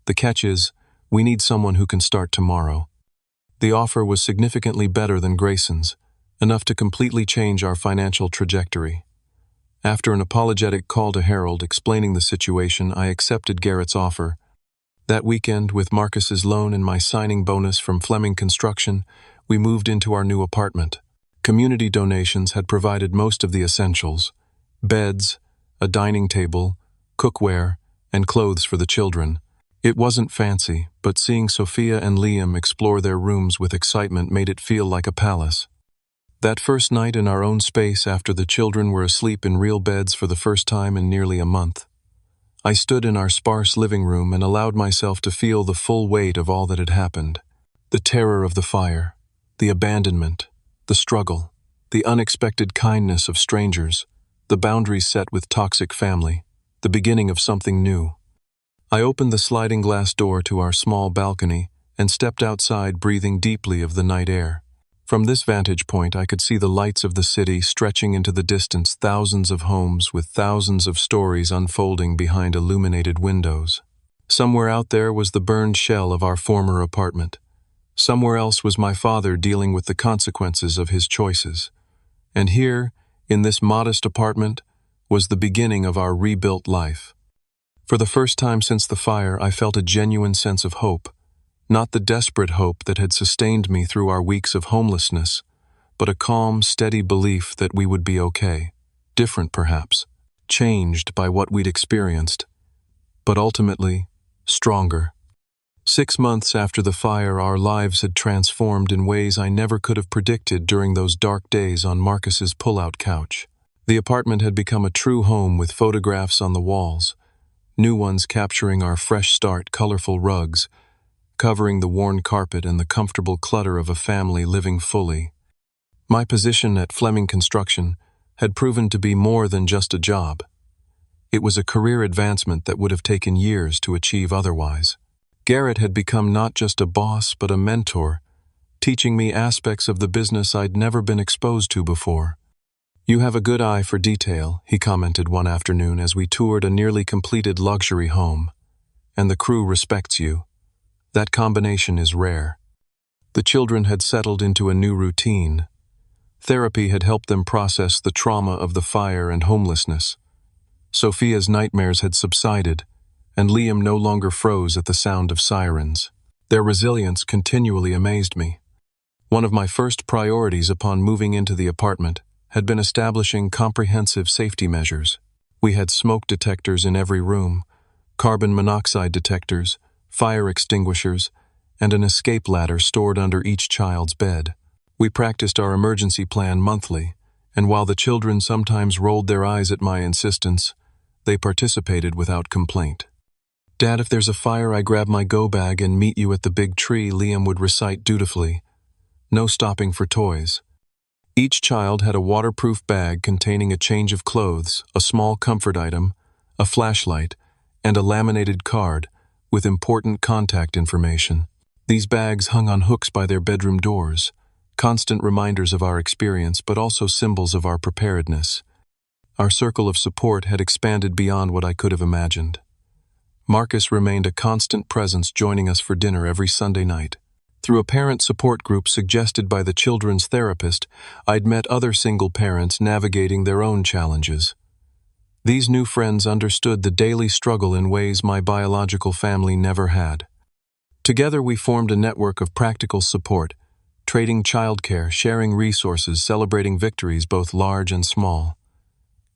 The catch is, we need someone who can start tomorrow." The offer was significantly better than Grayson's, enough to completely change our financial trajectory. After an apologetic call to Harold explaining the situation, I accepted Garrett's offer. That weekend, with Marcus's loan and my signing bonus from Fleming Construction, we moved into our new apartment. Community donations had provided most of the essentials: beds, a dining table, cookware, and clothes for the children. It wasn't fancy, but seeing Sophia and Liam explore their rooms with excitement made it feel like a palace. That first night in our own space after the children were asleep in real beds for the first time in nearly a month, I stood in our sparse living room and allowed myself to feel the full weight of all that had happened. The terror of the fire, the abandonment, the struggle, the unexpected kindness of strangers, the boundaries set with toxic family, the beginning of something new. I opened the sliding glass door to our small balcony and stepped outside, breathing deeply of the night air. From this vantage point, I could see the lights of the city stretching into the distance, thousands of homes with thousands of stories unfolding behind illuminated windows. Somewhere out there was the burned shell of our former apartment. Somewhere else was my father dealing with the consequences of his choices. And here, in this modest apartment, was the beginning of our rebuilt life. For the first time since the fire, I felt a genuine sense of hope. Not the desperate hope that had sustained me through our weeks of homelessness, but a calm, steady belief that we would be okay. Different, perhaps. Changed by what we'd experienced. But ultimately, stronger. 6 months after the fire, our lives had transformed in ways I never could have predicted during those dark days on Marcus's pull-out couch. The apartment had become a true home with photographs on the walls, new ones capturing our fresh start, colorful rugs, covering the worn carpet and the comfortable clutter of a family living fully. My position at Fleming Construction had proven to be more than just a job. It was a career advancement that would have taken years to achieve otherwise. Garrett had become not just a boss but a mentor, teaching me aspects of the business I'd never been exposed to before. "You have a good eye for detail," he commented one afternoon as we toured a nearly completed luxury home. "And the crew respects you. That combination is rare." The children had settled into a new routine. Therapy had helped them process the trauma of the fire and homelessness. Sophia's nightmares had subsided, and Liam no longer froze at the sound of sirens. Their resilience continually amazed me. One of my first priorities upon moving into the apartment had been establishing comprehensive safety measures. We had smoke detectors in every room, carbon monoxide detectors, fire extinguishers, and an escape ladder stored under each child's bed. We practiced our emergency plan monthly, and while the children sometimes rolled their eyes at my insistence, they participated without complaint. "Dad, if there's a fire, I grab my go bag and meet you at the big tree," Liam would recite dutifully. No stopping for toys. Each child had a waterproof bag containing a change of clothes, a small comfort item, a flashlight, and a laminated card with important contact information. These bags hung on hooks by their bedroom doors, constant reminders of our experience but also symbols of our preparedness. Our circle of support had expanded beyond what I could have imagined. Marcus remained a constant presence, joining us for dinner every Sunday night. Through a parent support group suggested by the children's therapist, I'd met other single parents navigating their own challenges. These new friends understood the daily struggle in ways my biological family never had. Together we formed a network of practical support, trading childcare, sharing resources, celebrating victories both large and small.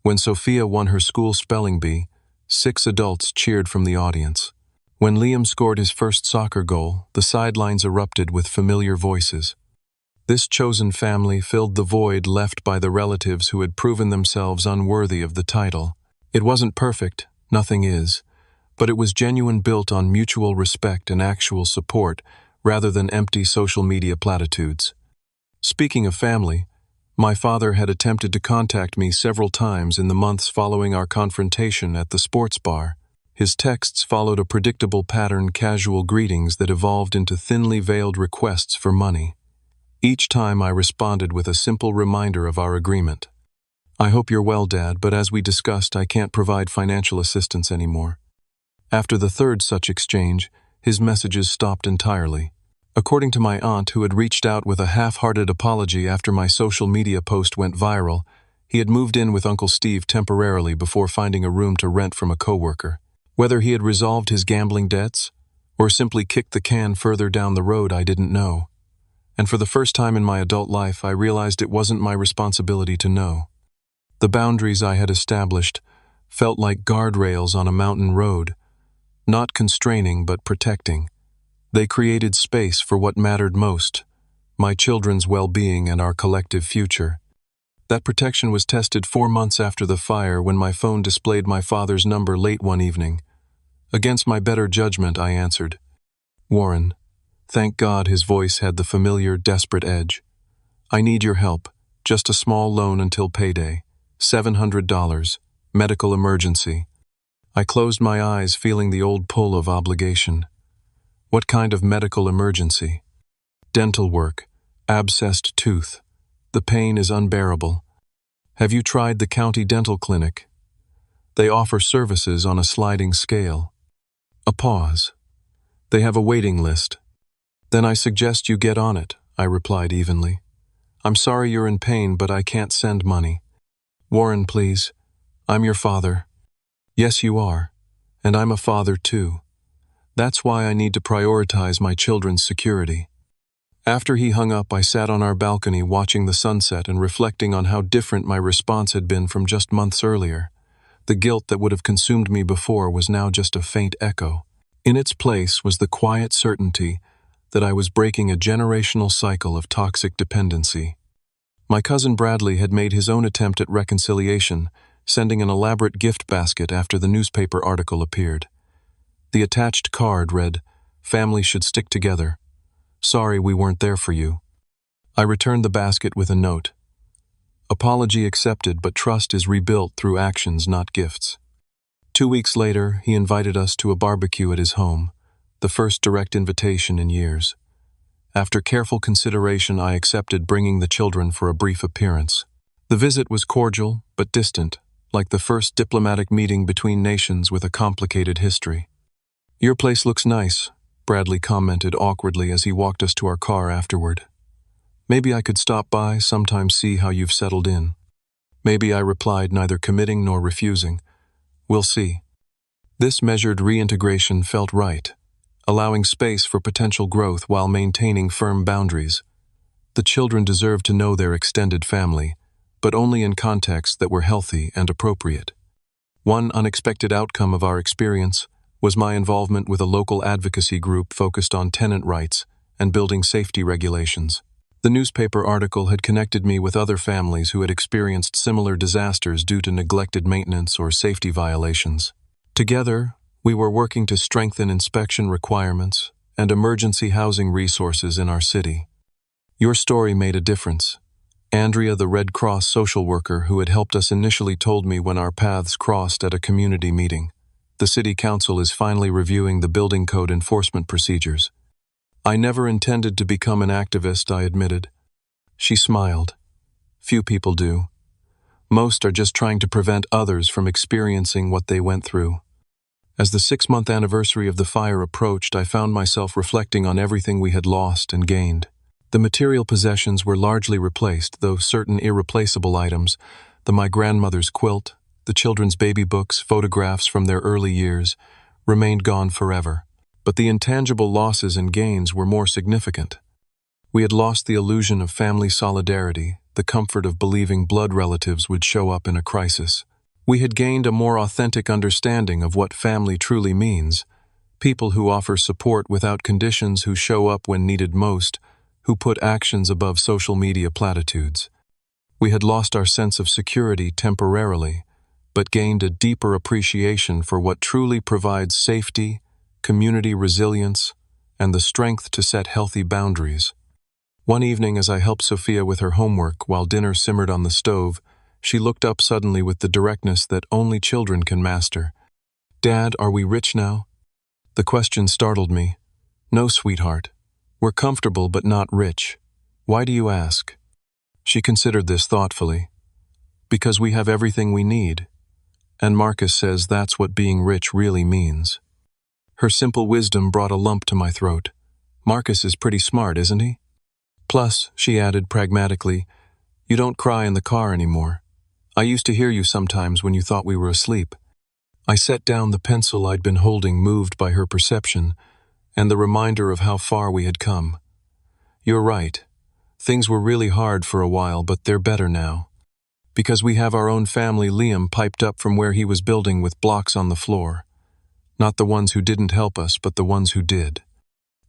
When Sophia won her school spelling bee, 6 adults cheered from the audience. When Liam scored his first soccer goal, the sidelines erupted with familiar voices. This chosen family filled the void left by the relatives who had proven themselves unworthy of the title. It wasn't perfect, nothing is, but it was genuine, built on mutual respect and actual support rather than empty social media platitudes. Speaking of family, my father had attempted to contact me several times in the months following our confrontation at the sports bar. His texts followed a predictable pattern, casual greetings that evolved into thinly veiled requests for money. Each time I responded with a simple reminder of our agreement. "I hope you're well, Dad, but as we discussed, I can't provide financial assistance anymore." After the third such exchange, his messages stopped entirely. According to my aunt, who had reached out with a half-hearted apology after my social media post went viral, he had moved in with Uncle Steve temporarily before finding a room to rent from a coworker. Whether he had resolved his gambling debts or simply kicked the can further down the road, I didn't know. And for the first time in my adult life, I realized it wasn't my responsibility to know. The boundaries I had established felt like guardrails on a mountain road, not constraining but protecting. They created space for what mattered most, my children's well-being and our collective future. That protection was tested 4 months after the fire when my phone displayed my father's number late one evening. Against my better judgment, I answered. "Warren." Thank God his voice had the familiar, desperate edge. "I need your help. Just a small loan until payday. $700. Medical emergency." I closed my eyes, feeling the old pull of obligation. What kind of medical emergency? "Dental work. Abscessed tooth. The pain is unbearable. Have you tried the county dental clinic? They offer services on a sliding scale." A pause. "They have a waiting list." "Then I suggest you get on it," I replied evenly. "I'm sorry you're in pain, but I can't send money." "Warren, please. I'm your father." "Yes, you are. And I'm a father too. That's why I need to prioritize my children's security." After he hung up, I sat on our balcony watching the sunset and reflecting on how different my response had been from just months earlier. The guilt that would have consumed me before was now just a faint echo. In its place was the quiet certainty that I was breaking a generational cycle of toxic dependency. My cousin Bradley had made his own attempt at reconciliation, sending an elaborate gift basket after the newspaper article appeared. The attached card read, "Family should stick together. Sorry we weren't there for you." I returned the basket with a note. "Apology accepted, but trust is rebuilt through actions, not gifts." 2 weeks later, he invited us to a barbecue at his home, the first direct invitation in years. After careful consideration, I accepted, bringing the children for a brief appearance. The visit was cordial, but distant, like the first diplomatic meeting between nations with a complicated history. "Your place looks nice," Bradley commented awkwardly as he walked us to our car afterward. "Maybe I could stop by sometime, see how you've settled in." "Maybe," I replied, neither committing nor refusing. "We'll see." This measured reintegration felt right, allowing space for potential growth while maintaining firm boundaries. The children deserved to know their extended family, but only in contexts that were healthy and appropriate. One unexpected outcome of our experience was my involvement with a local advocacy group focused on tenant rights and building safety regulations. The newspaper article had connected me with other families who had experienced similar disasters due to neglected maintenance or safety violations. Together, we were working to strengthen inspection requirements and emergency housing resources in our city. Your story made a difference. Andrea, the Red Cross social worker who had helped us initially, told me when our paths crossed at a community meeting. The city council is finally reviewing the building code enforcement procedures. I never intended to become an activist, I admitted. She smiled. Few people do. Most are just trying to prevent others from experiencing what they went through. As the 6-month anniversary of the fire approached, I found myself reflecting on everything we had lost and gained. The material possessions were largely replaced, though certain irreplaceable items, my grandmother's quilt, the children's baby books, photographs from their early years, remained gone forever. But the intangible losses and gains were more significant. We had lost the illusion of family solidarity, the comfort of believing blood relatives would show up in a crisis. We had gained a more authentic understanding of what family truly means, people who offer support without conditions, who show up when needed most, who put actions above social media platitudes. We had lost our sense of security temporarily, but gained a deeper appreciation for what truly provides safety, community resilience, and the strength to set healthy boundaries. One evening, as I helped Sophia with her homework while dinner simmered on the stove, she looked up suddenly with the directness that only children can master. "Dad, are we rich now?" The question startled me. "No, sweetheart. We're comfortable but not rich. Why do you ask?" She considered this thoughtfully. "Because we have everything we need. And Marcus says that's what being rich really means." Her simple wisdom brought a lump to my throat. "Marcus is pretty smart, isn't he?" "Plus," she added pragmatically, "you don't cry in the car anymore. I used to hear you sometimes when you thought we were asleep." I set down the pencil I'd been holding, moved by her perception and the reminder of how far we had come. "You're right. Things were really hard for a while, but they're better now. Because we have our own family." Liam piped up from where he was building with blocks on the floor. "Not the ones who didn't help us, but the ones who did."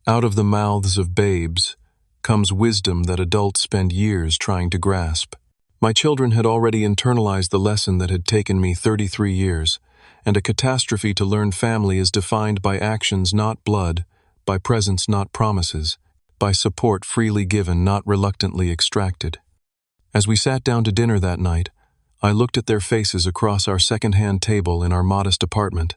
Out of the mouths of babes comes wisdom that adults spend years trying to grasp. My children had already internalized the lesson that had taken me 33 years, and a catastrophe to learn family is defined by actions, not blood, by presence, not promises, by support freely given, not reluctantly extracted. As we sat down to dinner that night, I looked at their faces across our second-hand table in our modest apartment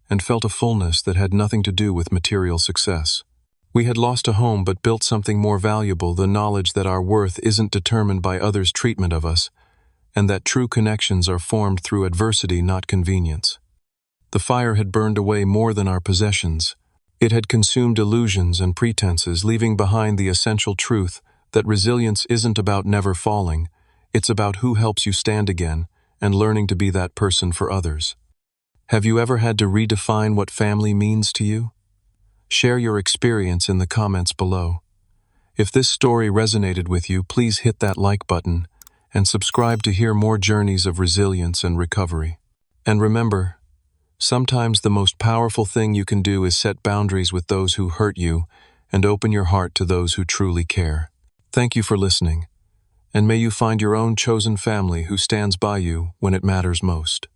and felt a fullness that had nothing to do with material success. We had lost a home but built something more valuable, the knowledge that our worth isn't determined by others' treatment of us, and that true connections are formed through adversity, not convenience. The fire had burned away more than our possessions. It had consumed illusions and pretenses, leaving behind the essential truth that resilience isn't about never falling, it's about who helps you stand again and learning to be that person for others. Have you ever had to redefine what family means to you? Share your experience in the comments below. If this story resonated with you, please hit that like button and subscribe to hear more journeys of resilience and recovery. And remember, sometimes the most powerful thing you can do is set boundaries with those who hurt you and open your heart to those who truly care. Thank you for listening, and may you find your own chosen family who stands by you when it matters most.